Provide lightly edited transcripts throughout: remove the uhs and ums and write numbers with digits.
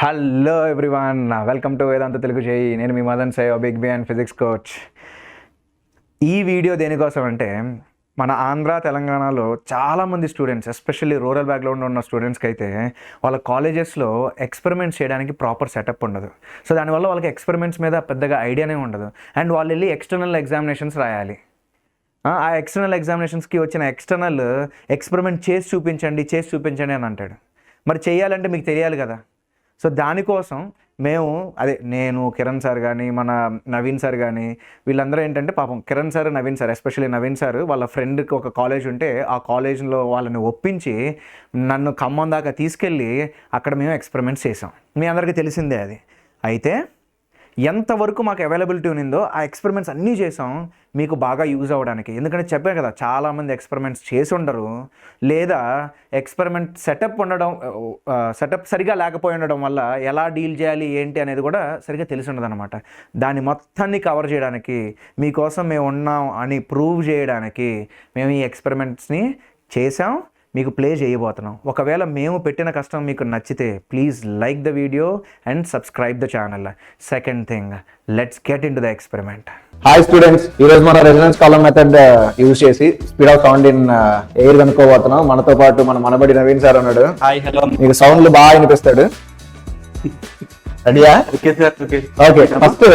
Hello everyone, welcome to Vedantu Telugu చేయి. నేను మీ Madan Sai, big B and physics coach. ఈ వీడియో దేనికోసం అంటే మన ఆంధ్ర తెలంగాణలో చాలామంది స్టూడెంట్స్, ఎస్పెషల్లీ రూరల్ బ్యాక్గ్రౌండ్ ఉన్న స్టూడెంట్స్కి అయితే వాళ్ళ కాలేజెస్లో ఎక్స్పెరిమెంట్స్ చేయడానికి ప్రాపర్ సెటప్ ఉండదు. సో దానివల్ల వాళ్ళకి ఎక్స్పెరిమెంట్స్ మీద పెద్దగా ఐడియానే ఉండదు. అండ్ వాళ్ళు వెళ్ళి ఎక్స్టర్నల్ ఎగ్జామినేషన్స్ రాయాలి. ఆ ఎక్స్టర్నల్ ఎగ్జామినేషన్స్కి వచ్చిన ఎక్స్టర్నల్ ఎక్స్పెరిమెంట్ చేసి చూపించండి అని అంటాడు. మరి చేయాలంటే మీకు తెలియాలి కదా. సో దానికోసం నేను కిరణ్ సార్ కానీ మన నవీన్ సార్ కానీ వీళ్ళందరూ ఏంటంటే, పాపం Kiran sir, Naveen sir, especially Naveen sir వాళ్ళ ఫ్రెండ్కి ఒక కాలేజ్ ఉంటే ఆ కాలేజ్లో వాళ్ళని ఒప్పించి నన్ను ఖమ్మం దాకా తీసుకెళ్ళి అక్కడ మేము ఎక్స్పెరిమెంట్స్ చేసాం. మీ అందరికీ తెలిసిందే అది. అయితే ఎంతవరకు మాకు అవైలబిలిటీ ఉన్నిందో ఆ ఎక్స్పెరిమెంట్స్ అన్నీ చేసాం మీకు బాగా యూజ్ అవ్వడానికి. ఎందుకంటే చెప్పాను కదా, చాలామంది ఎక్స్పెరిమెంట్స్ చేసి ఉండరు, లేదా ఎక్స్పెరిమెంట్ సెటప్ సరిగా లేకపోయి ఉండడం వల్ల ఎలా డీల్ చేయాలి ఏంటి అనేది కూడా సరిగా తెలిసి ఉండదు అనమాట. దాన్ని మొత్తాన్ని కవర్ చేయడానికి, మీకోసం మేము ఉన్నాం అని ప్రూవ్ చేయడానికి మేము ఈ ఎక్స్పెరిమెంట్స్ని చేసాం, మీకు ప్లే చేయబోతున్నాం. ఒకవేళ మేము పెట్టిన కష్టం మీకు నచ్చితే please like the video and subscribe the channel. Second thing, let's get into the experiment. Hi students, ఈ రోజు మన రెజొనెన్స్ కాలమ్ మెథడ్ యూజ్ చేసి speed of sound in air కనుక్కోబోతున్నాం. మనతో పాటు మనబడి నవీన్ సార్ ఉన్నాడు. Hi, hello. మీకు సౌండ్లు బాగా వినిపిస్తాడు. రెడీయా? ఓకే. ఫస్ట్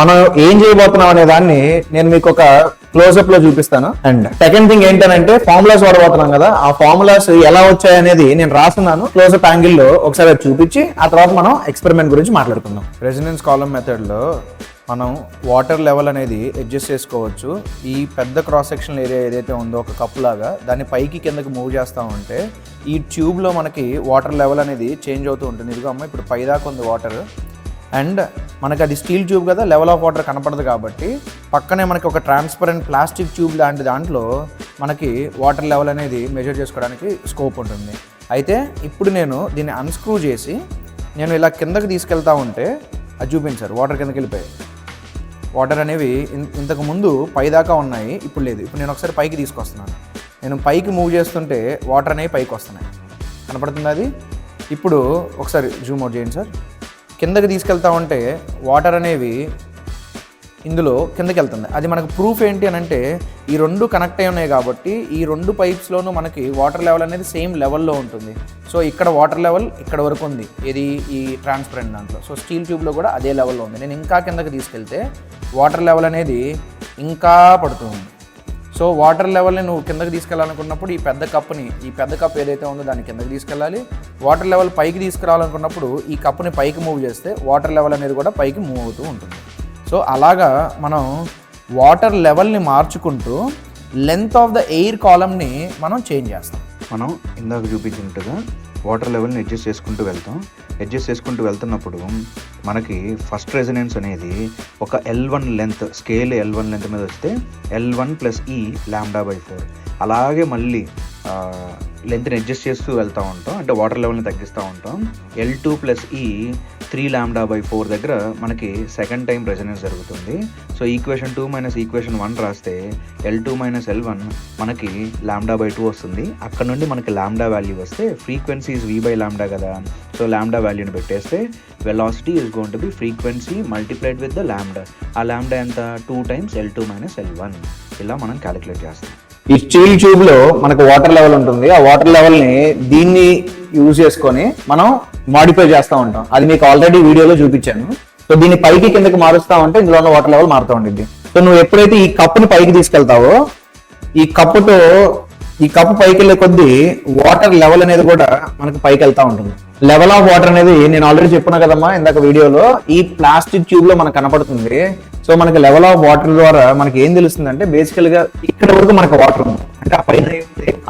మనం ఏం చేయబోతున్నాం అనే దాన్ని నేను మీకు ఒక క్లోజ్అప్ లో చూపిస్తాను. అండ్ సెకండ్ థింగ్ ఏంటంటే, ఫార్ములాస్ వాడబోతున్నాం కదా, ఆ ఫార్ములాస్ ఎలా వచ్చాయనేది నేను రాస్తున్నాను. క్లోజ్అప్ యాంగిల్ లో ఒకసారి చూపించి ఆ తర్వాత మనం ఎక్స్పెరిమెంట్ గురించి మాట్లాడుకుందాం. రెజొనెన్స్ కాలమ్ మెథడ్ లో మనం వాటర్ లెవెల్ అనేది అడ్జస్ట్ చేసుకోవచ్చు. ఈ పెద్ద క్రాస్ సెక్షన్ ఏరియా ఏదైతే ఉందో ఒక కప్ లాగా, దాన్ని పైకి కిందకి మూవ్ చేస్తూ ఉంటే ఈ ట్యూబ్లో మనకి వాటర్ లెవెల్ అనేది చేంజ్ అవుతూ ఉంటుంది. ఇదిగో అమ్మ, ఇప్పుడు పైదాకా ఉంది వాటర్. అండ్ మనకి అది స్టీల్ ట్యూబ్ కదా, లెవెల్ ఆఫ్ వాటర్ కనపడదు కాబట్టి పక్కనే మనకి ఒక ట్రాన్స్పరెంట్ ప్లాస్టిక్ ట్యూబ్ లాంటి దాంట్లో మనకి వాటర్ లెవెల్ అనేది మెజర్ చేసుకోవడానికి స్కోప్ ఉంటుంది. అయితే ఇప్పుడు నేను దీన్ని అన్స్క్రూ చేసి నేను ఇలా కిందకి తీసుకెళ్తా ఉంటే అది చూపించారు, వాటర్ కిందకి వెళ్ళిపోయాయి. వాటర్ అనేవి ఇంతకు ముందు పైదాకా ఉన్నాయి, ఇప్పుడు లేదు. ఇప్పుడు నేను ఒకసారి పైకి తీసుకొస్తున్నాను. నేను పైకి మూవ్ చేస్తుంటే వాటర్ అనేవి పైకి వస్తున్నాయి, కనపడుతుంది అది. ఇప్పుడు ఒకసారి జూమ్ అవుట్ చేయండి సార్. కిందకి తీసుకెళ్తా ఉంటే వాటర్ అనేవి ఇందులో కిందకి వెళ్తుంది. అది మనకు ప్రూఫ్ ఏంటి అని అంటే, ఈ రెండు కనెక్ట్ అయి ఉన్నాయి కాబట్టి ఈ రెండు పైప్స్లోనూ మనకి వాటర్ లెవెల్ అనేది సేమ్ లెవెల్లో ఉంటుంది. సో ఇక్కడ వాటర్ లెవెల్ ఇక్కడ వరకు ఉంది, ఇది ఈ ట్రాన్స్పరెంట్ దాంట్లో. సో స్టీల్ ట్యూబ్లో కూడా అదే లెవెల్లో ఉంది. నేను ఇంకా కిందకి తీసుకెళ్తే వాటర్ లెవెల్ అనేది ఇంకా పడుతుంది. సో వాటర్ లెవెల్ని నువ్వు కిందకి తీసుకెళ్ళాలనుకున్నప్పుడు ఈ పెద్ద కప్ ఏదైతే ఉందో దాన్ని కిందకి తీసుకెళ్ళాలి. వాటర్ లెవెల్ పైకి తీసుకురావాలనుకున్నప్పుడు ఈ కప్పుని పైకి మూవ్ చేస్తే వాటర్ లెవెల్ అనేది కూడా పైకి మూవ్ అవుతూ ఉంటుంది. సో అలాగా మనం వాటర్ లెవెల్ని మార్చుకుంటూ లెంత్ ఆఫ్ ద ఎయిర్ కాలమ్ని మనం చేంజ్ చేస్తాం. మనం ఇందాక చూపించినట్టుగా వాటర్ లెవెల్ని అడ్జస్ట్ చేసుకుంటూ వెళ్తున్నప్పుడు మనకి ఫస్ట్ రెజొనెన్స్ అనేది ఒక L1 length, scale L1 length మీద వస్తే L1 + E λ/4. అలాగే మళ్ళీ లెంత్ని అడ్జస్ట్ చేస్తూ వెళ్తూ ఉంటాం, అంటే వాటర్ లెవెల్ని తగ్గిస్తూ ఉంటాం. L2 + E 3 λ/4 దగ్గర మనకి సెకండ్ టైం రెజొనెన్స్ జరుగుతుంది. సో ఈక్వేషన్ 2 - ఈక్వేషన్ 1 రాస్తే L2 - L1 మనకి λ/2 వస్తుంది. అక్కడ నుండి మనకి లాంబ్డా వాల్యూ వస్తే ఫ్రీక్వెన్సీ ఈజ్ v/λ కదా. సో లాంబ్డా వాల్యూని పెట్టేస్తే velocity is going to be frequency multiplied with the lambda. ఆ లాంబ్డా ఎంత? 2 times L2 - L1. ఇలా మనం క్యాలిక్యులేట్ చేస్తాం. ఈ స్టీల్ ట్యూబ్ లో మనకు వాటర్ లెవెల్ ఉంటుంది. ఆ వాటర్ లెవెల్ ని దీన్ని యూజ్ చేసుకొని మనం మాడిఫై చేస్తూ ఉంటాం. అది మీకు ఆల్రెడీ వీడియోలో చూపించాను. సో దీన్ని పైకి కిందకి మారుస్తా ఉంటే ఇందులో ఉన్న వాటర్ లెవెల్ మారుతూ ఉంటుంది. సో నువ్వు ఎప్పుడైతే ఈ కప్పుని పైకి తీసుకెళ్తావో ఈ కప్పు పైకి వెళ్ళే కొద్దీ వాటర్ లెవెల్ అనేది కూడా మనకు పైకి వెళ్తా ఉంటుంది. లెవెల్ ఆఫ్ వాటర్ అనేది నేను ఆల్రెడీ చెప్పున్నా కదమ్మా ఇందాక వీడియోలో, ఈ ప్లాస్టిక్ ట్యూబ్ లో మనకు కనపడుతుంది. సో మనకి లెవెల్ ఆఫ్ వాటర్ ద్వారా మనకి ఏం తెలుస్తుంది అంటే, బేసికల్ గా ఇక్కడ వరకు మనకు వాటర్ ఉంది, అంటే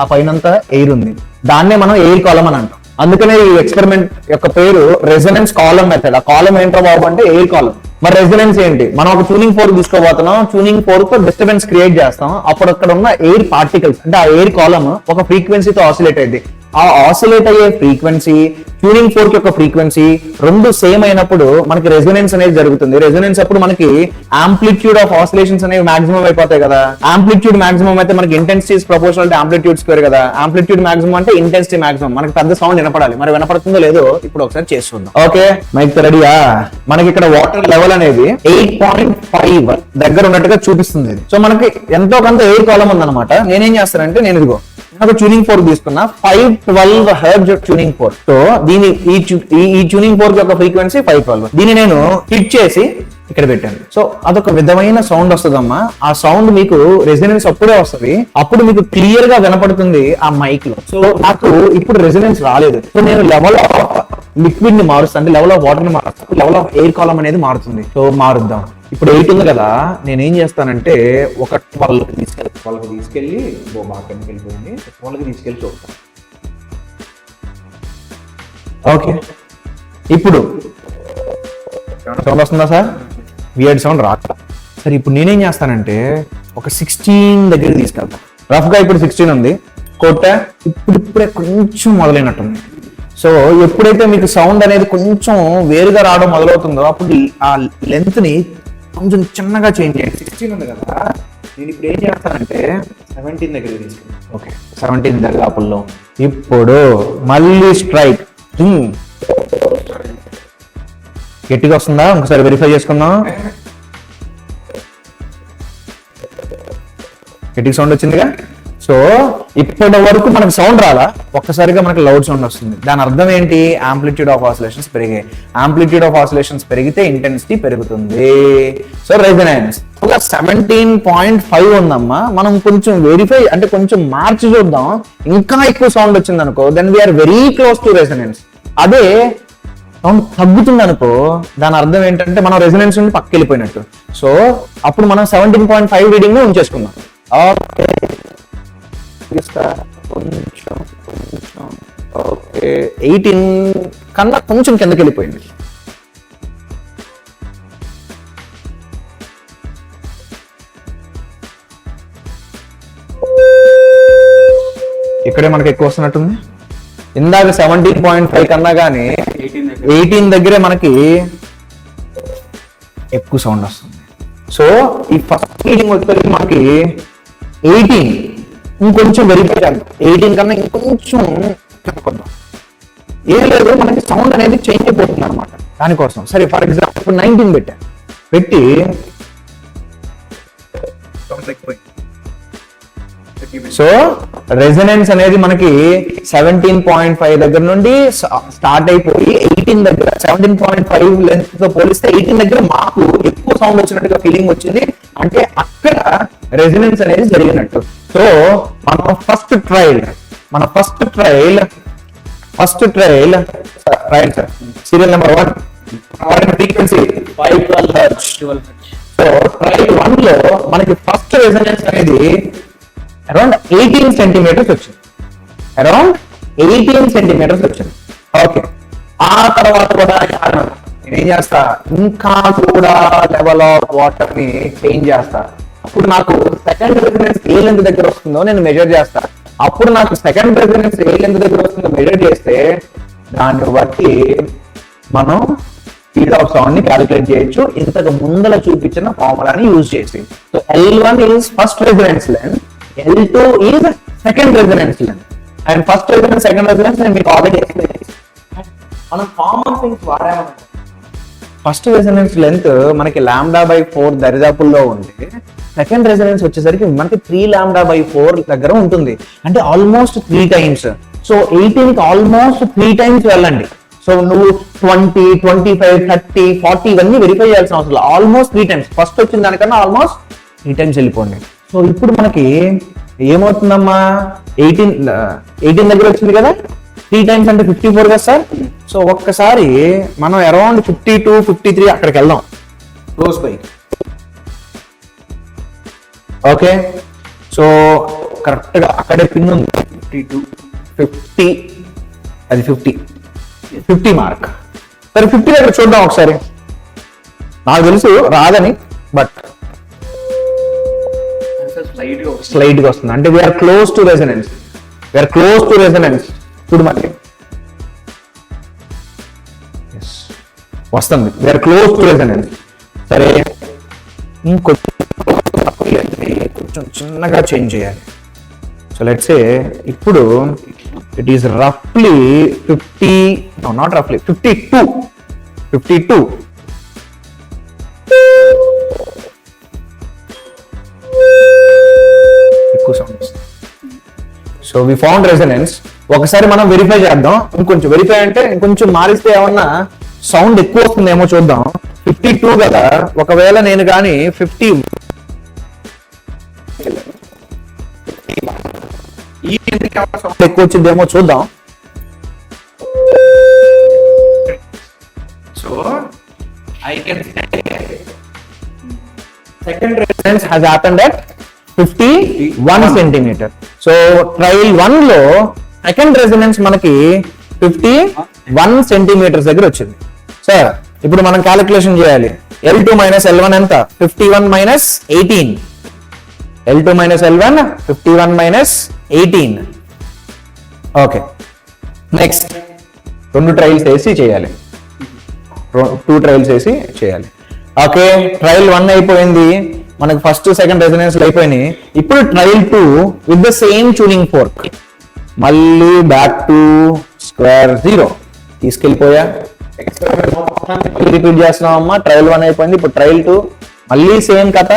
ఆ పైన అంతా ఎయిర్ ఉంది. దాన్నే మనం ఎయిర్ కాలమ్ అని అంటాం. అందుకనే ఈ ఎక్స్పెరిమెంట్ యొక్క పేరు రెజొనెన్స్ కాలమ్ మెథడ్. ఆ కాలమ్ ఏంటో బాబు అంటే ఎయిర్ కాలమ్. మరి రెజొనెన్స్ ఏంటి? మనం ఒక ట్యూనింగ్ ఫోర్క్ తీసుకోబోతున్నాం. ట్యూనింగ్ ఫోర్క్ తో డిస్టర్బెన్స్ క్రియేట్ చేస్తాం. అప్పుడు అక్కడ ఉన్న ఎయిర్ పార్టికల్స్, అంటే ఆ ఎయిర్ కాలమ్ ఒక ఫ్రీక్వెన్సీతో ఆసిలేట్ అయింది. ఆ ఆసిలేట్ అయ్యే ఫ్రీక్వెన్సీ, ట్యూనింగ్ ఫోర్క్ యొక్క ఫ్రీక్వెన్సీ రెండు సేమ్ అయినప్పుడు మనకి రెజొనెన్స్ అనేది జరుగుతుంది. రెజొనెన్స్ అప్పుడు మనకి ఆంప్లిట్యూడ్ ఆఫ్ ఆసిలేషన్స్ అనేవి మాక్సిమం అయిపోతాయి కదా. ఆంప్లిట్యూడ్ మాక్సిమం అయితే మనకి intensity is proportional to amplitude square కదా. ఆంప్లిట్యూడ్ మాక్సిమం అంటే ఇంటెన్సిటీ మాక్సిమం. మనకి పెద్ద సౌండ్ వినపడాలి, మరి వినపడుతుందో లేదో ఇప్పుడు ఒకసారి చేస్తుందాం. ఓకే, మైక్ రెడీయా? మనకి ఇక్కడ వాటర్ లెవెల్ అనేది 8.5 దగ్గర ఉన్నట్టుగా చూపిస్తుంది. సో మనకి ఎంతో కొంత ఎయిర్ కాలం ఉందన్నమాట. నేనేం చేస్తానంటే, నేను ఇదిగో ఒక ట్యూనింగ్ ఫోర్క్ తీసుకున్నా, 512 హెర్ట్జ్ ట్యూనింగ్ ఫోర్క్. సో దీని ఈ ట్యూనింగ్ ఫోర్క్ యొక్క ఫ్రీక్వెన్సీ 512. దీన్ని నేను హిట్ చేసి ఇక్కడ పెట్టాను. సో అదొక విధమైన సౌండ్ వస్తుందమ్మా. ఆ సౌండ్ మీకు రెజొనెన్స్ అప్పుడే వస్తుంది, అప్పుడు మీకు క్లియర్ గా వినపడుతుంది ఆ మైక్ లో. సో నాకు ఇప్పుడు రెజొనెన్స్ రాలేదు. సో నేను లెవెల్ ఆఫ్ లిక్విడ్ ని మారుస్తాను, అంటే లెవెల్ ఆఫ్ వాటర్ ని మారుస్తాను, లెవెల్ ఆఫ్ ఎయిర్ కాలం అనేది మారుతుంది. సో మారుద్దాం. ఇప్పుడు 8 ఉంది కదా, నేను ఏం చేస్తానంటే ఒక 12కి తీసుకెళ్ళి బాగా వెళ్ళిపోయింది, 12కి తీసుకెళ్ళి చూస్తాను. ఓకే, ఇప్పుడు సౌండ్ వస్తుందా సార్? వియర్డ్ సౌండ్ రాక. సరే, ఇప్పుడు నేనేం చేస్తానంటే ఒక 16 దగ్గరికి తీసుకెళ్తాను. రఫ్ గా ఇప్పుడు 16 ఉంది, కొట్ట ఇప్పుడే కొంచెం మొదలైనట్టుంది. సో ఎప్పుడైతే మీకు సౌండ్ అనేది కొంచెం వేరుగా రావడం మొదలవుతుందో అప్పుడు ఆ లెంత్ ని కొంచెం చిన్నగా చేంజ్ చేయండి. 16 ఉంది కదా, నేను ఇప్పుడు ఏం చేస్తానంటే 17 దగ్గర తీసుకుంటాను. ఓకే, 17 దరిదాపుల్లో. ఇప్పుడు మళ్ళీ స్ట్రైక్ గట్టిగా వస్తుందా? ఒకసారి వెరిఫై చేసుకుందాం. గట్టిగా సౌండ్ వచ్చిందిగా. సో ఇప్పటి వరకు మనకు సౌండ్ రాలా, ఒక్కసారిగా మనకు లౌడ్ సౌండ్ వస్తుంది. దాని అర్థం ఏంటి? ఆంప్లిట్యూడ్ ఆఫ్ ఆసిలేషన్స్ పెరిగాయి. ఆంప్లిట్యూడ్ ఆఫ్ ఆసిలేషన్స్ పెరిగితే ఇంటెన్సిటీ పెరుగుతుంది. సో రెజొనెన్స్ 17.5 ఉందమ్మా. మనం కొంచెం వెరిఫై అంటే కొంచెం మార్చి చూద్దాం. ఇంకా ఎక్కువ సౌండ్ వచ్చింది అనుకో, then we're very close to resonance. అదే సౌండ్ తగ్గుతుంది అనుకో, దాని అర్థం ఏంటంటే మనం రెజొనెన్స్ నుండి పక్కకి వెళ్ళిపోయినట్టు. సో అప్పుడు మనం 17.5 రీడింగ్ ని ఉంచేసుకుందాం. ఓకే, కొంచెం ఓకే, 18 కన్నా కొంచెం కిందకి వెళ్ళిపోయింది. ఇక్కడే మనకి ఎక్కువ వస్తున్నట్టుంది. ఇందాక 17.5 కన్నా కానీ 18 దగ్గరే మనకి ఎక్కువ సౌండ్ వస్తుంది. సో ఈ ఫస్ట్ రీడింగ్ వచ్చేసరికి మనకి 18 ఇంకొంచెం వెరిఫై చేయాలి. 18 కన్నా ఇంకొంచెం చెప్పొద్దాం. ఏం లేదు, మనకి సౌండ్ అనేది చేంజ్ అయిపోతుంది అనమాట. దానికోసం సరే, ఫర్ ఎగ్జాంపుల్ 19 పెట్టి సో రెజొనెన్స్ అనేది మనకి 17.5 దగ్గర నుండి స్టార్ట్ అయిపోయి 18 దగ్గర 17.5 లెంత్ తో పోలిస్తే 18 దగ్గర మాకు ఎక్కువ సౌండ్ వచ్చినట్టుగా ఫీలింగ్ వచ్చింది. అంటే అక్కడ రెజొనెన్స్ అనేది జరిగినట్టు. సో మన first trial serial number 1 frequency 512 hertz. So trial 1 లో మనకి ఫస్ట్ రెజొనెన్స్ అనేది అరౌండ్ 18 సెంటీమీటర్స్ వచ్చింది. ఓకే, ఆ తర్వాత కూడా నేనేం చేస్తా, ఇంకా కూడా లెవెల్ ఆఫ్ వాటర్ ని చేంజ్ చేస్తా. అప్పుడు నాకు సెకండ్ రెజొనెన్స్ ఏ లెంత్ దగ్గర వస్తుందో నేను మెజర్ చేస్తా. అప్పుడు నాకు సెకండ్ రెజొనెన్స్ ఏ లెంత్ దగ్గర వస్తుందో మెజర్ చేస్తే దాన్ని బట్టి మనం స్పీడ్ ఆఫ్ సౌండ్ ని క్యాలిక్యులేట్ చేయొచ్చు, ఇంతకు ముందర చూపించిన ఫార్ములాని యూజ్ చేసి. So L1 is first resonance length, L2 is second resonance length. And first resonance second resonance నేను మీకు ఆల్రెడీ ఎక్స్ప్లెయిన్ చేశాను. మనం కామన్ థింగ్స్ వాడామన్నమాట. ఫస్ట్ రెజొనెన్స్ లెంత్ మనకి λ/4 దరిదాపుల్లో ఉంటే సెకండ్ రెజొనెన్స్ వచ్చేసరికి మనకి 3λ/4 దగ్గర ఉంటుంది. అంటే ఆల్మోస్ట్ 3 టైమ్స్. సో 18 కి ఆల్మోస్ట్ 3 టైమ్స్ వెళ్ళండి. సో నువ్వు 20, 25, 30, 40 ఇవన్నీ వెరిఫై చేయాల్సిన అవసరం లేదు. Almost 3 times. ఫస్ట్ వచ్చిన దానికన్నా ఆల్మోస్ట్ 3 టైమ్స్ వెళ్ళిపోండి. సో ఇప్పుడు మనకి ఏమవుతుందమ్మా, 18 దగ్గర వచ్చింది కదా, 3 టైమ్స్ అంటే 54 కదా సార్. సో ఒక్కసారి మనం అరౌండ్ 52, 53 అక్కడికి వెళ్దాం. Close by. Okay, so correct గా అక్కడే పిన్ ఉంది. 52, 50, అది 50 మార్క్. సరే 50 దగ్గర చూద్దాం ఒకసారి. నాకు తెలుసు రాదని, బట్ స్లైడ్ గా వస్తుంది. అంటే వీఆర్ క్లోజ్ టు రెజొనెన్స్. ఇప్పుడు మళ్ళీ వస్తుంది, వేర్ క్లోజ్ టు రెజనెన్స్. సరే, ఇంకొంచెం చిన్నగా చేంజ్ చేయాలి. సో లెట్స్ సే ఇప్పుడు ఇట్ ఈస్ రఫ్లీ 50, నాట్ రఫ్లీ 52 ఎక్కువ సౌండ్ వస్తుంది. So we found resonance. ఒకసారి మనం వెరిఫై చేద్దాం. ఇంకొంచెం వెరిఫై అంటే ఇంకొంచెం మారిస్తే ఏమన్నా సౌండ్ ఎక్కువ వస్తుందేమో చూద్దాం. 52 కదా, ఒకవేళ నేను కానీ 50 సౌండ్ ఎక్కువ వచ్చిందేమో చూద్దాం. So I can second resonance has happened at 51 centimeter. So trial 1 లో సెకండ్ రెజొనెన్స్ మనకి 51 సెంటీమీటర్స్ దగ్గర వచ్చింది. సార్ ఇప్పుడు మనం క్యాలిక్యులేషన్ చేయాలి. L2 మైనస్ L1 ఎంత? 51 minus 18. L2 minus L1 51 minus 18. Okay, next 2 trials వేసి చేయాలి. 2 ట్రయల్స్ వేసి చేయాలి. ఓకే, ట్రయల్ 1 అయిపోయింది, మనకు ఫస్ట్ సెకండ్ రెజొనెన్స్ అయిపోయినాయి. ఇప్పుడు trial 2 with the same tuning fork, మళ్ళీ బ్యాక్ టు స్క్వేర్ జీరో తీసుకెళ్ళిపోయా. రిపీట్ చేస్తున్నాం అమ్మా. ట్రయల్ 1 అయిపోయింది, ఇప్పుడు ట్రయల్ 2 మళ్ళీ సేమ్ కథ,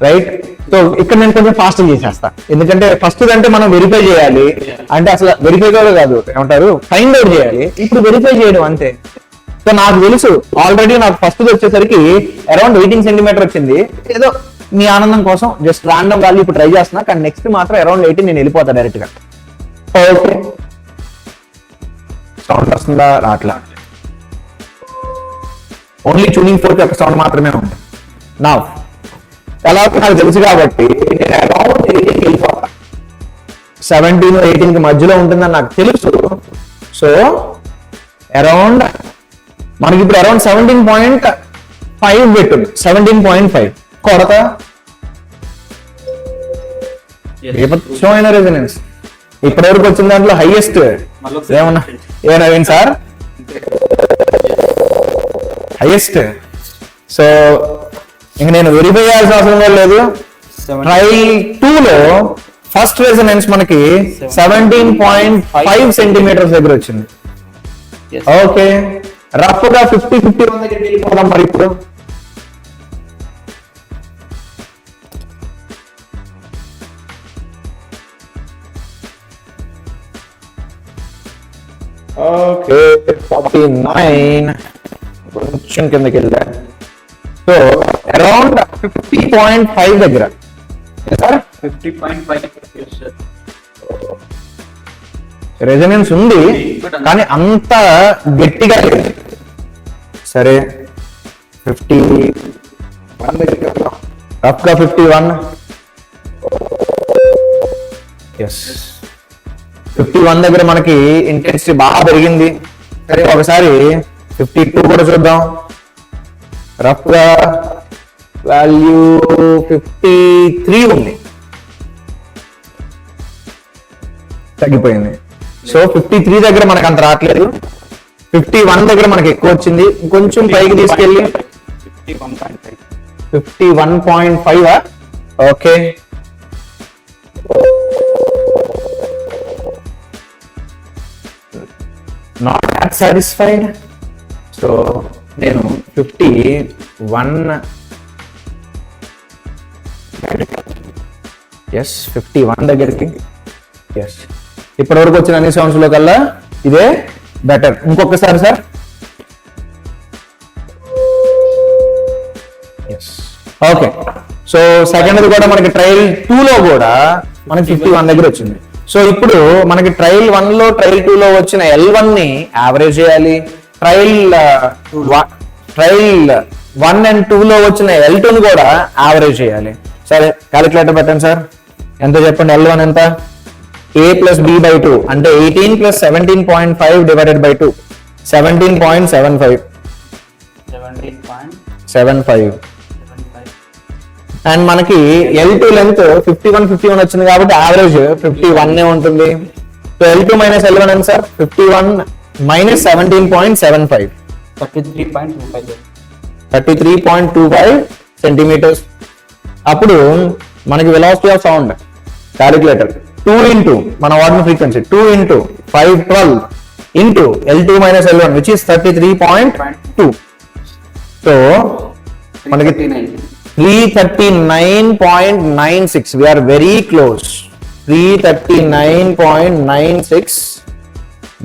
రైట్? సో ఇక్కడ నేను కొంచెం ఫాస్ట్ చేసేస్తా, ఎందుకంటే ఫస్ట్ అంటే మనం వెరిఫై చేయాలి. అంటే అసలు వెరిఫై కూడా కాదు, ఏమంటారు, ఫైండ్ అవుట్ చేయాలి. ఇప్పుడు వెరిఫై చేయడం అంతే. సో నాకు తెలుసు ఆల్రెడీ, నాకు ఫస్ట్ వచ్చేసరికి అరౌండ్ 18 సెంటీమీటర్ వచ్చింది. ఏదో మీ ఆనందం కోసం జస్ట్ రాండమ్ వాల్యూ ఇప్పుడు ట్రై చేస్తున్నా, కానీ నెక్స్ట్ మాత్రం అరౌండ్ 18 నేను వెళ్ళిపోతా డైరెక్ట్ గా. ఓకే, సౌండ్ వస్తుందా? రాట్లా. ఓన్లీ ట్యూనింగ్ ఫోర్క్ యొక్క సౌండ్ మాత్రమే ఉంది. నా ఎలా నాకు తెలుసు కాబట్టి నేను అరౌండ్ 18 వెళ్ళిపోతా. 17, 18 మధ్యలో ఉంటుందని నాకు తెలుసు. సో అరౌండ్ మనకి ఇప్పుడు అరౌండ్ 17.5 పెట్టుంది. 17.5 కొరత ఏమైనా రెజొనెన్స్ ఇప్పటివరకు వచ్చిన దాంట్లో హైయెస్ట్ ఏమన్నా ఏమైనా సార్? హైయెస్ట్. సో ఇంక నేను వెరిఫై చేయాల్సిన అవసరం కూడా లేదు. ట్రయల్ 2 లో ఫస్ట్ రెజొనెన్స్ మనకి 17.5 సెంటీమీటర్స్ దగ్గర వచ్చింది. ఓకే, రఫ్ గా 50-51 దగ్గరికి వెళ్ళిపోదాం మరి ఇప్పుడు. ఓకే, 49 కొంచెం కిందకి వెళ్దా. సో అరౌండ్ 50.5 దగ్గర సార్ 50.5 రెజొనెన్స్ ఉంది, కానీ అంత గట్టిగా లేదు. సరే, 51 రఫ్ గా 51. ఎస్, 51 దగ్గర మనకి ఇంటెన్సిటీ బాగా పెరిగింది. సరే, ఒకసారి 52 కూడా చూద్దాం. రఫ్ గా వాల్యూ 53 ఉంది, తగ్గిపోయింది. సో 53 దగ్గర మనకు అంత రావట్లేదు. 51 దగ్గర మనకి ఎక్కువ వచ్చింది. కొంచెం పైకి తీసుకెళ్ళి 51.5. Okay, not that satisfied. So నేను 51 51 దగ్గరికి ఇప్పటి వరకు వచ్చిన అన్ని సౌండ్స్ లో కల్లా ఇదే బెటర్. ఇంకొకసారి సార్. ఓకే, సో సెకండ్ కూడా మనకి ట్రయల్ 2 లో కూడా మనకి 51 దగ్గర వచ్చింది. సో ఇప్పుడు మనకి ట్రయల్ 1 లో ట్రయల్ 2 లో వచ్చిన L1 ని యావరేజ్ చేయాలి. ట్రయల్ 1 and 2 లో వచ్చిన L2 ని కూడా యావరేజ్ చేయాలి. సరే, క్యాలిక్యులేటర్ పెట్టండి సార్. ఎంత చెప్పండి? L1 ఎంత? A plus B by 2 అంటే 18 plus 17.5 divided by 2 17.75 అండ్ మనకి L2 లెంత్ 51 వచ్చింది కాబట్టి యావరేజ్ 51 ఉంటుంది. సో L2 minus L1 ఎంత సార్? 51 minus 17.75. 33.25. 33.25 సెంటీమీటర్స్. అప్పుడు మనకి velocity of sound calculator 2 into మన వాడిన frequency 2 into 512 into L2 minus L1 which is 33.2. So మనకి 339.96. we are very close. 339.96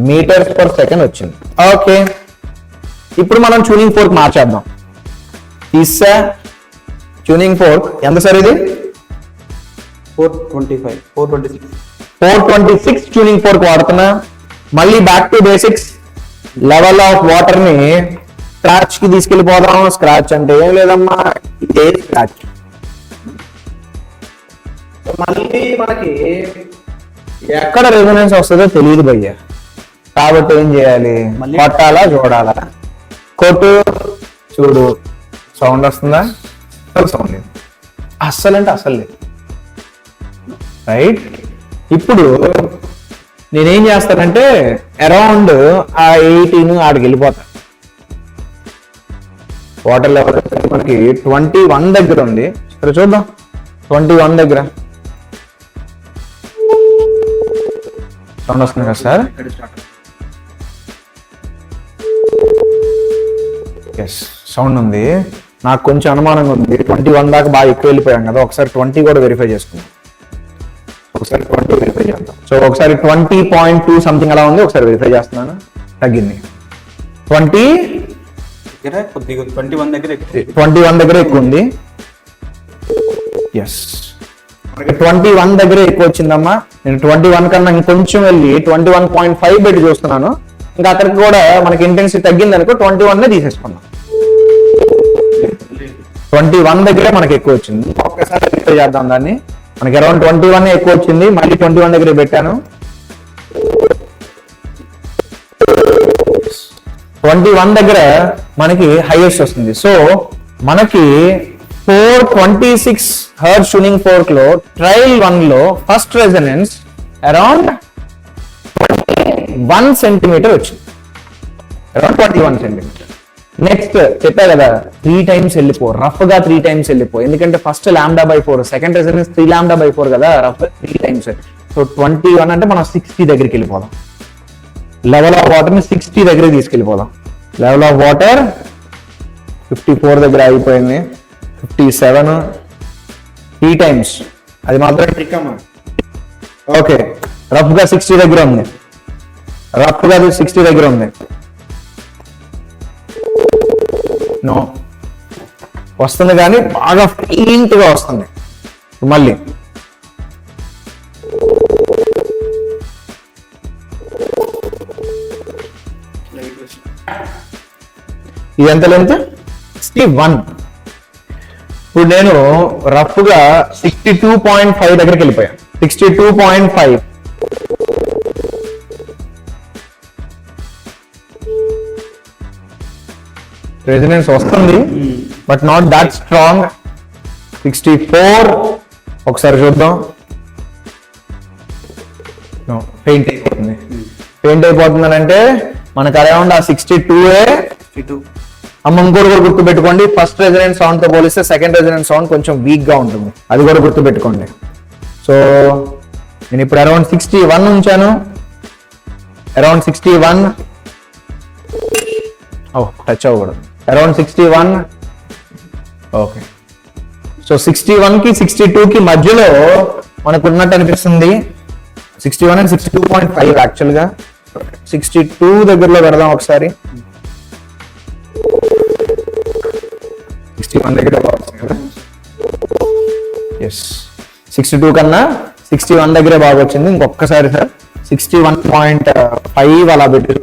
meters per second వచ్చింది. ఓకే, ఇప్పుడు మనం ట్యూనింగ్ ఫోర్క్ మార్చేద్దాం. తీసా ట్యూనింగ్ ఫోర్క్ ఎంత సార్ ఇది? 426 ట్యూనింగ్ ఫోర్క్ వాడుతున్నా. మళ్ళీ back to basics. Level of water ని స్క్రాచ్ కి తీసుకెళ్లిపోదాం. స్క్రాచ్ అంటే ఏం లేదమ్మా, ఇదే స్క్రాచ్. మళ్ళీ మనకి ఎక్కడ రెజొనెన్స్ వస్తుందో తెలియదు భయ్య. కాబట్టి ఏం చేయాలి? కొట్టాలా చూడాలా? కొట్టు చూడు, సౌండ్ వస్తుందా? సౌండ్ లేదు. అస్సలు అంటే అస్సలు లేదు. రైట్, ఇప్పుడు నేనేం చేస్తానంటే అరౌండ్ ఆ 18 ఆడికి వెళ్ళిపోతా. వాటర్ లెవెల్ మనకి 21 దగ్గర ఉంది. సరే చూద్దాం. 21 దగ్గర సౌండ్ వస్తుంది కదా సార్? ఎస్, సౌండ్ ఉంది. నాకు కొంచెం అనుమానంగా ఉంది. 21 దాకా బాగా ఎక్కువ వెళ్ళిపోయాం కదా, ఒకసారి 20 కూడా వెరిఫై చేసుకుందాం. ఒకసారి 20 వెరిఫై చేద్దాం. సో ఒకసారి 20.2 సంథింగ్ అలా ఉంది. ఒకసారి వెరిఫై చేస్తున్నాను. తగ్గింది. 21 దగ్గర ఎక్కువ ఉంది. ఎస్, మనకి 21 దగ్గర ఎక్కువ వచ్చిందమ్మా. నేను 21 కన్నా ఇంకొంచెం వెళ్ళి 21.5 పెట్టి చూస్తున్నాను. ఇంకా అక్కడికి కూడా మనకి ఇంటెన్సిటీ తగ్గింది అనుకో, 21 తీసేసుకున్నాం. 21 దగ్గరే మనకి ఎక్కువ వచ్చింది. ఒక్కసారి వెరిఫై చేద్దాం దాన్ని. మనకి అరౌండ్ 21 ఎక్కువ వచ్చింది. మళ్ళీ 21 దగ్గర పెట్టాను. 21 దగ్గర మనకి హైయెస్ట్ వస్తుంది. సో మనకి 426 హెర్ట్జ్ ట్యూనింగ్ ఫోర్క్ లో ట్రయల్ 1 లో ఫస్ట్ రెజొనెన్స్ అరౌండ్ 1 సెంటీమీటర్ వచ్చింది. Around 21 centimetre. నెక్స్ట్ చెప్పా కదా, 3 times వెళ్ళిపో, రఫ్ గా 3 times వెళ్ళిపో. ఎందుకంటే ఫస్ట్ λ/4, సెకండ్ రెజొనెన్స్ 3 λ/4 కదా, రఫ్ 3 times. సో 21 అంటే మనం 60 దగ్గరికి వెళ్ళిపోదాం. లెవెల్ ఆఫ్ వాటర్ ని 60 దగ్గరికి తీసుకెళ్ళిపోదాం. లెవెల్ ఆఫ్ వాటర్ 54 దగ్గర అయిపోయింది. 57, 3 times. అది మాత్రం ట్రిక్ అమ్మా. ఓకే, రఫ్ గా 60 దగ్గర ఉంది. రఫ్ గా 60 దగ్గర ఉంది. నో, వస్తుంది కానీ బాగా ఫెయింట్ గా వస్తుంది. మళ్ళీ ఇది ఎంత లెంత్? 61. ఇప్పుడు నేను రఫ్ గా 62.5 దగ్గరికి వెళ్ళిపోయాను. 62.5. రెజొనెన్స్ వస్తుంది బట్ నాట్ దాట్ స్ట్రాంగ్. 64. ఒకసారి చూద్దాం. పెయింట్ అయిపోతుంది. పెయింట్ అయిపోతుంది అంటే మనకు అరౌండ్ ఆ 62 అమ్మ. ఇంకోటి కూడా గుర్తు పెట్టుకోండి, ఫస్ట్ రెజొనెన్స్ సౌండ్ తో పోలిస్తే సెకండ్ రెజొనెన్స్ సౌండ్ కొంచెం వీక్ గా ఉంటుంది. అది కూడా గుర్తు పెట్టుకోండి. సో నేను ఇప్పుడు అరౌండ్ 61 ఉంచాను. అరౌండ్ 61. టచ్ అవ్వకూడదు. అరౌండ్ 61. ఓకే, సో 61 కి 62 కి మధ్యలో మనకు ఉన్నట్టు అనిపిస్తుంది. 61 అండ్ 62.5 యాక్చువల్ గా. 62 దగ్గరలో పెడదాం ఒకసారి. 61 దగ్గర ఎస్, 62 కన్నా 61 దగ్గరే బాగా వచ్చింది. ఇంకొకసారి సార్ 61.5 అలా పెట్టి,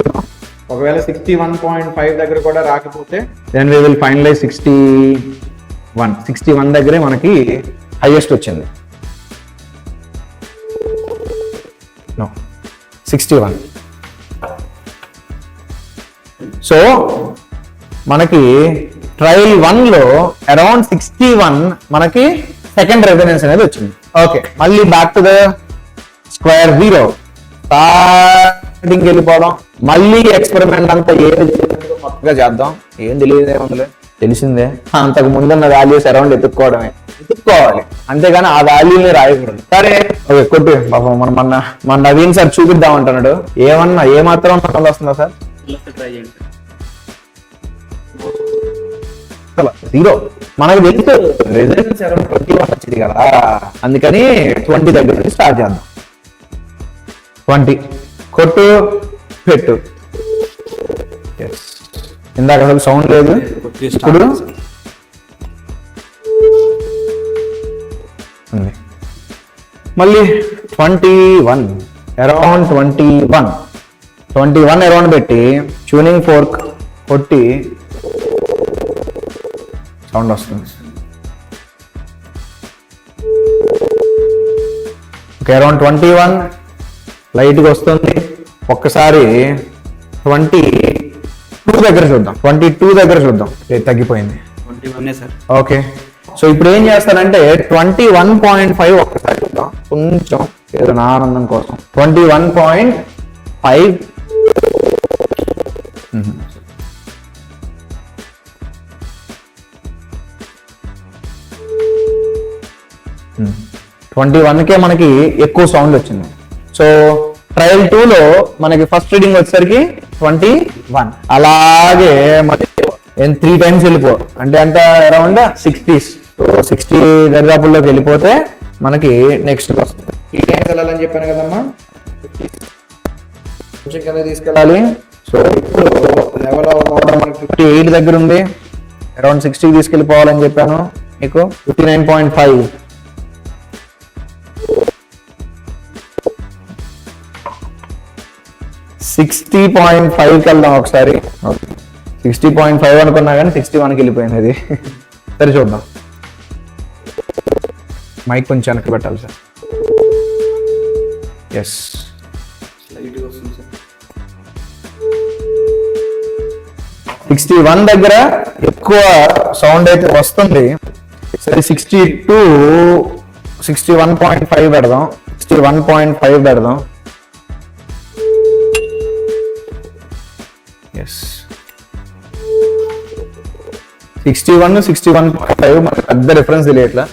ఒకవేళ 61.5 దగ్గర కూడా రాకపోతే దెన్ వి విల్ ఫైనలైజ్ 61 దగ్గరే మనకి హైయెస్ట్ వచ్చింది. 61. సో మనకి ట్రయల్ 1 లో అరౌండ్ 61 మనకి సెకండ్ రెజొనెన్స్ అనేది వచ్చింది. ఓకే, మళ్ళీ బ్యాక్ టు ద స్క్వేర్ 0. స్టార్టింగ్కి వెళ్ళిపోవడం, మళ్ళీ ఎక్స్పెరిమెంట్ అంతా ఏది కొత్తగా చేద్దాం, ఏం తెలియదే ఉందిలే, తెలిసిందే, అంతకు ముందున్న వాల్యూస్ అరౌండ్ ఎత్తుక్కోవాలి, అంతేగాని ఆ వాల్యూని రాయకూడదు. సరే ఓకే కొట్టు పాపం మన నవీన్ సార్ చూపిద్దాం అంటున్నాడు. ఏమన్నా ఏమాత్రం సౌండ్ వస్తుందా సార్? ట్రై చేయండి జీరో. మనకు తెలుసు రెసిడెన్స్ అరౌండ్ 21 వచ్చింది కదా, అందుకని 20 దగ్గర నుంచి స్టార్ట్ చేద్దాం. 20 కొట్టు పెట్టు. ఇందాక అసలు సౌండ్ లేదు, ఇప్పుడు ఉంది. మళ్ళీ 21 అరౌండ్ 21 అరౌండ్ పెట్టి ట్యూనింగ్ ఫోర్క్ కొట్టి సౌండ్ వస్తుంది. ఓకే అరౌండ్ 21 లైట్గా వస్తుంది. ఒక్కసారి 22 దగ్గర చూద్దాం. 22 దగ్గర చూద్దాం. తగ్గిపోయింది 21 సార్. ఓకే సో ఇప్పుడు ఏం చేస్తానంటే 21.5 ఒక్కసారి చూద్దాం, కొంచెం ఏదో నా ఆనందం కోసం. 21.5 21కే మనకి ఎక్కువ సౌండ్ వచ్చింది. సో ట్రయల్ 2లో మనకి ఫస్ట్ రీడింగ్ వచ్చేసరికి 21. అలాగే మనకి 3 times వెళ్ళిపో అంటే అంత అరౌండ్ 60s. 60 దరిదాపుల్లోకి వెళ్ళిపోతే మనకి నెక్స్ట్ వస్తుంది. 3 times వెళ్ళాలని చెప్పాను కదమ్మా, కొంచెం కింద తీసుకెళ్ళాలి. సో ఇప్పుడు లెవెల్ ఆఫ్ ఆర్డర్ మనకి 58 దగ్గర ఉంది, అరౌండ్ 60 తీసుకెళ్ళిపోవాలని చెప్పాను మీకు. 59.5 60.5కి వెళ్దాం ఒకసారి. 60.5 అనుకున్నా కానీ 61కి వెళ్ళిపోయింది అది. సరే చూద్దాం. మైక్ కొంచెం వెనక్కి పెట్టాలి సార్. ఎస్ 61 దగ్గర ఎక్కువ సౌండ్ అయితే వస్తుంది. సరే 61.5 పెడదాం. 61.5 పెడదాం. ఎస్ 61.5 మనకు పెద్ద డిఫరెన్స్ తెలియట్లా.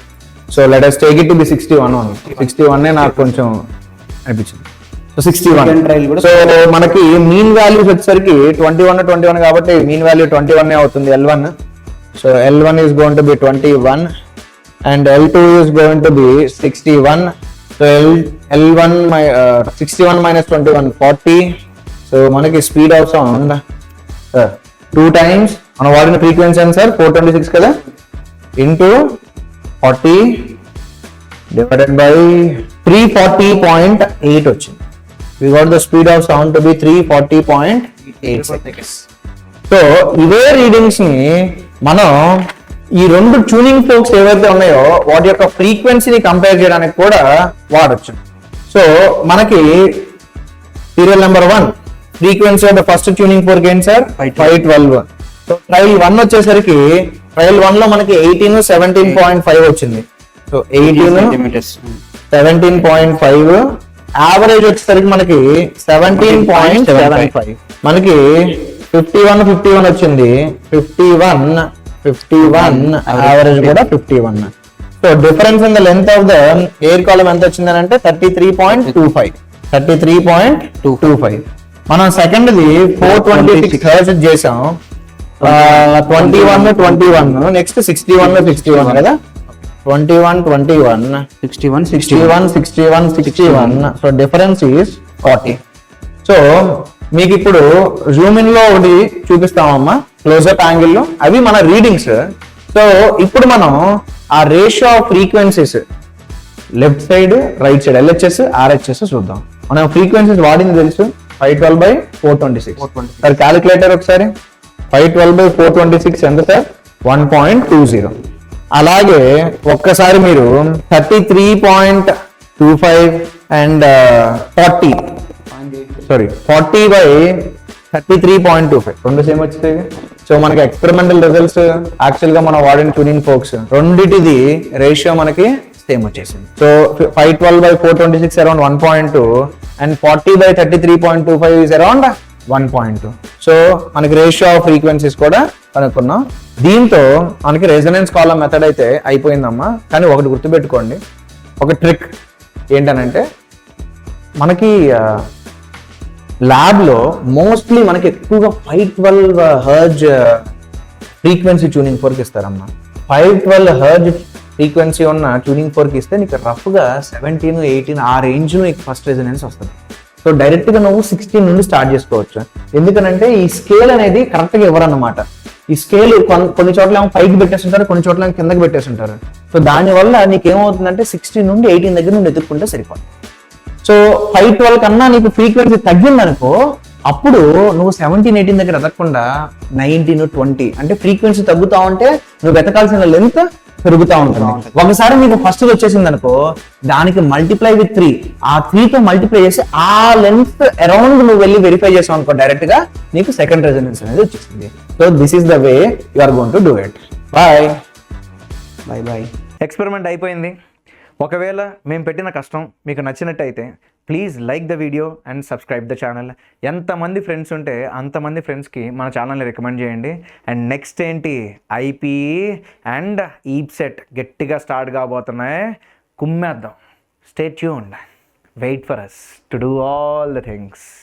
So let us take it to be 61 only. 61 నాకు కొంచెం అనిపించింది. సో 61. సో మనకి మీన్ వాల్యూస్ వచ్చేసరికి 21 కాబట్టి మీన్ వాల్యూ 21 అవుతుంది L1. So L1 is going to be 21 and L2 is going to be 61. So L1 61 minus 21 40. So మనకి speed of sound 2 times మనం వాడిన ఫ్రీక్వెన్సీ ఎంత సార్? 426 కదా, ఇంటూ 40 డివైడెడ్ బై 340.8 వచ్చింది. We got the speed of sound to be 340.8 seconds. So ఇవే readings ని మనం ఈ 2 ట్యూనింగ్ ఫోక్స్ ఏవైతే ఉన్నాయో వాటి యొక్క ఫ్రీక్వెన్సీని కంపేర్ చేయడానికి కూడా వాడచ్చు. సో మనకి serial number 1 frequency of the first tuning fork ఏంటి సార్? 512. సో ట్రయల్ 1 వచ్చేసరికి ట్రయల్ 1 లో మనకి 18 17.5 వచ్చింది. సో 18 17.5 యావరేజ్ వచ్చేసరికి మనకి 17.75. మనకి 51 వచ్చింది. 51 యావరేజ్ కూడా 51. So difference in the length of the air column ఎంత వచ్చింది అంటే 33.25. మనం సెకండ్ ది 426 హెర్ట్జ్ చేసాం. 21 నెక్స్ట్ 61 కదా. 21 61. So difference is 40. సో మీకు ఇప్పుడు జూమ్ ఇన్ లో ఒకటి చూపిస్తామమ్మా క్లోజ్అప్ యాంగిల్ లో, అవి మన రీడింగ్స్. సో ఇప్పుడు మనం ఆ ratio of frequencies left side right side LHS RHS చూద్దాం. మనం ఫ్రీక్వెన్సీస్ వాడింది తెలుసు 512/426. సార్ క్యాలిక్యులేటర్ ఒకసారి. 512/426 ఎంత సార్? 1.20. అలాగే ఒక్కసారి మీరు 33.25 అండ్ 40/33.25 రెండు సేమ్ వచ్చేది. సో మనకి ఎక్స్పెరిమెంటల్ రిజల్ట్స్ యాక్చువల్ గా మనం వాడిన ట్యూనింగ్ ఫోక్స్ రెండిటిది రేషియో మనకి సేమ్ వచ్చేసింది. So 512/426 around 1.2 and 40/33.25 is around 1.2. So మనకి రేషియో ఆఫ్ ఫ్రీక్వెన్సీస్ కూడా కనుక్కున్నాం. దీంతో మనకి రెజొనెన్స్ కాలం మెథడ్ అయితే అయిపోయిందమ్మా. కానీ ఒకటి గుర్తుపెట్టుకోండి, ఒక ట్రిక్ ఏంటనంటే మనకి ల్యాబ్లో మోస్ట్లీ మనకి ఎక్కువగా 512 హెర్ట్జ్ ఫ్రీక్వెన్సీ ట్యూనింగ్ ఫోర్క్ ఇస్తారమ్మా. 512 హెర్ట్జ్ ఫ్రీక్వెన్సీ ఉన్న ట్యూనింగ్ ఫోర్క్ ఇస్తే నీకు రఫ్గా 17, 18 ఆ రేంజ్లో నీకు ఫస్ట్ రెజొనెన్స్ వస్తుంది. సో డైరెక్ట్గా నువ్వు 16 నుండి స్టార్ట్ చేసుకోవచ్చు. ఎందుకనంటే ఈ స్కేల్ అనేది కరెక్ట్గా ఇవ్వరన్నమాట. ఈ స్కేల్ కొన్ని చోట్ల ఏమో పైకి పెట్టేస్తుంటారు, కొన్ని చోట్ల ఏమో కిందకి పెట్టేస్తుంటారు. సో దానివల్ల నీకు ఏమవుతుందంటే 16 నుండి 18 దగ్గర నుండి ఎదుర్కొంటే సరిపోతుంది. సో 512 కన్నా నీకు ఫ్రీక్వెన్సీ తగ్గిందనుకో, అప్పుడు నువ్వు 17, 18 దగ్గర ఎదగకుండా 19, 20 అంటే ఫ్రీక్వెన్సీ తగ్గుతా ఉంటే నువ్వు వెతకాల్సిన లెంత్ పెరుగుతూ ఉంటుంది. ఒకసారి నీకు ఫస్ట్ వచ్చేసింది అనుకో, దానికి మల్టిప్లై విత్ 3, ఆ 3తో మల్టిప్లై చేసి ఆ లెంత్ అరౌండ్ నువ్వు వెళ్ళి వెరిఫై చేసావు అనుకో, డైరెక్ట్ గా నీకు సెకండ్ రెజొనెన్స్ అనేది వచ్చేసింది. So this is the way you are going to do it. Bye bye. Experiment అయిపోయింది. ఒకవేళ మేము పెట్టిన కష్టం మీకు నచ్చినట్టయితే please like the video and subscribe the channel. ఎంతమంది ఫ్రెండ్స్ ఉంటే అంతమంది ఫ్రెండ్స్కి మన ఛానల్ని రికమెండ్ చేయండి. అండ్ నెక్స్ట్ ఏంటి, ఐపీఈ అండ్ ఈప్సెట్ గట్టిగా స్టార్ట్ కాబోతున్నాయి. కుమ్మేద్దాం. Stay tuned. Wait for us to do all the things.